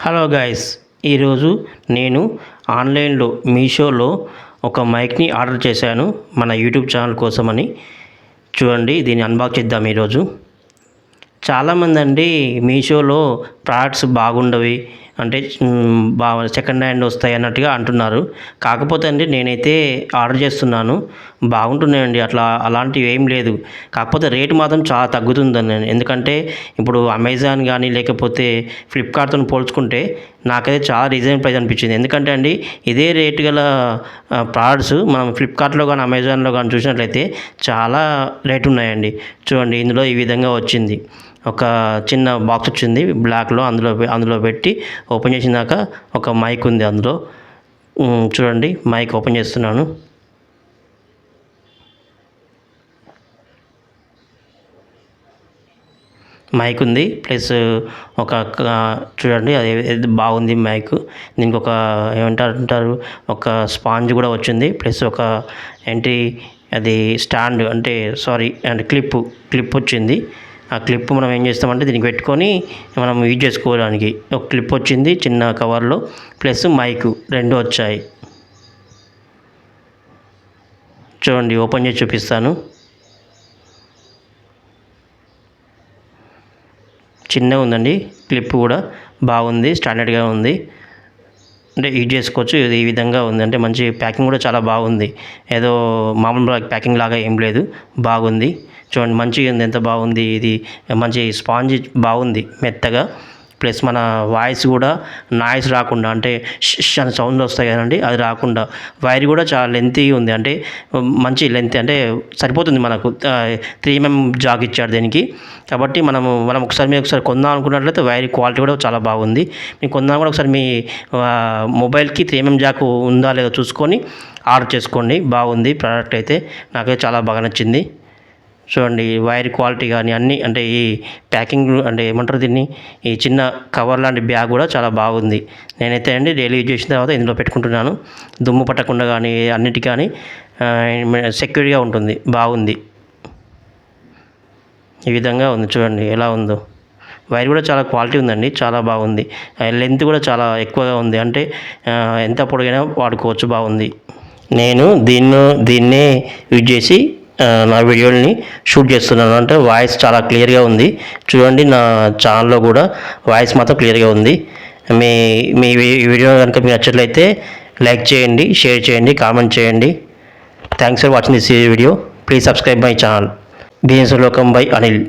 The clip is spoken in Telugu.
హలో గైస్, ఈరోజు నేను ఆన్లైన్లో మీషోలో ఒక మైక్ని ఆర్డర్ చేశాను మన యూట్యూబ్ ఛానల్ కోసమని. చూడండి, దీన్ని అన్బాక్స్ చేద్దాం ఈరోజు. చాలామంది అండి మీషోలో ప్రోడక్ట్స్ బాగుండవి అంటే బాగా సెకండ్ హ్యాండ్ వస్తాయి అన్నట్టుగా అంటున్నారు. కాకపోతే అండి నేనైతే ఆర్డర్ చేస్తున్నాను, బాగుంటున్నాయండి. అలాంటివి ఏం లేదు. కాకపోతే రేటు మాత్రం చాలా తగ్గుతుందండి. ఎందుకంటే ఇప్పుడు అమెజాన్ కానీ లేకపోతే ఫ్లిప్కార్ట్తో పోల్చుకుంటే నాకైతే చాలా రీజనబుల్ ప్రైస్ అనిపించింది. ఎందుకంటే అండి ఇదే రేటు గల ప్రోడక్ట్స్ మనం ఫ్లిప్కార్ట్లో కానీ అమెజాన్లో కానీ చూసినట్లయితే చాలా రేటు ఉన్నాయండి. చూడండి, ఇందులో ఈ విధంగా వచ్చింది. ఒక చిన్న బాక్స్ వచ్చింది బ్లాక్లో, అందులో పెట్టి ఓపెన్ చేసినాక ఒక మైక్ ఉంది అందులో. చూడండి, మైక్ ఓపెన్ చేస్తున్నాను. మైక్ ఉంది, ప్లస్ ఒక చూడండి అది బాగుంది మైక్. దీనికి ఒక ఏమంటారు ఒక స్పాంజ్ కూడా వచ్చింది, ప్లస్ ఒక ఏంటి అది స్టాండ్ అంటే క్లిప్ వచ్చింది. ఆ క్లిప్ మనం ఏం చేస్తామంటే దీనికి పెట్టుకొని మనం యూజ్ చేసుకోవడానికి ఒక క్లిప్ వచ్చింది చిన్న కవర్లో, ప్లస్ మైక్ రెండు వచ్చాయి. చూడండి, ఓపెన్ చేసి చూపిస్తాను. చిన్నగా ఉందండి, క్లిప్ కూడా బాగుంది, స్టాండర్డ్గా ఉంది, అంటే యూజ్ చేసుకోవచ్చు. ఇది ఈ విధంగా ఉంది, అంటే మంచి ప్యాకింగ్ కూడా చాలా బాగుంది. ఏదో మామూలు ప్యాకింగ్ లాగా ఏం లేదు, బాగుంది. చూడండి, మంచిగా ఉంది, ఎంత బాగుంది. ఇది మంచి స్పాంజ్ బాగుంది, మెత్తగా. ప్లస్ మన వాయిస్ కూడా నాయిస్ రాకుండా, అంటే ష్ అని సౌండ్ వస్తాయి కదండి, అది రాకుండా. వైర్ కూడా చాలా లెంతీ ఉంది, అంటే మంచి లెంత్, అంటే సరిపోతుంది మనకు. 3mm జాక్ ఇచ్చాడు దీనికి. కాబట్టి మీరు ఒకసారి కొందాం అనుకున్నట్లయితే వైర్ క్వాలిటీ కూడా చాలా బాగుంది. మీకు కొందాం కూడా ఒకసారి మీ మొబైల్కి 3mm జాక్ ఉందా లేదో చూసుకొని ఆర్డర్ చేసుకోండి. బాగుంది ప్రోడక్ట్ అయితే, నాకైతే చాలా బాగా నచ్చింది. చూడండి, వైర్ క్వాలిటీ కానీ అన్నీ, అంటే ఈ ప్యాకింగ్ అంటే ఏమంటారు దీన్ని, ఈ చిన్న కవర్ లాంటి బ్యాగ్ కూడా చాలా బాగుంది. నేనైతే అండి డైలీ యూజ్ చేసిన తర్వాత ఇందులో పెట్టుకుంటున్నాను. దుమ్ము పట్టకుండా కానీ అన్నిటికీ కానీ సెక్యూర్గా ఉంటుంది, బాగుంది. ఈ విధంగా ఉంది, చూడండి ఎలా ఉందో. వైర్ కూడా చాలా క్వాలిటీ ఉందండి, చాలా బాగుంది. లెంత్ కూడా చాలా ఎక్కువగా ఉంది, అంటే ఎంత పొడిగైనా వాడుకోవచ్చు, బాగుంది. నేను దీన్నే యూజ్ చేసి నా వీడియోని షూట్ చేస్తున్నాను, అంటే వాయిస్ చాలా క్లియర్గా ఉంది. చూడండి, నా ఛానల్లో కూడా వాయిస్ మాత్రం క్లియర్గా ఉంది. మీ వీడియో కనుక మీకు నచ్చట్లయితే లైక్ చేయండి, షేర్ చేయండి, కామెంట్ చేయండి. Thanks for watching this video. Please subscribe my channel business లోకం బై అనిల్.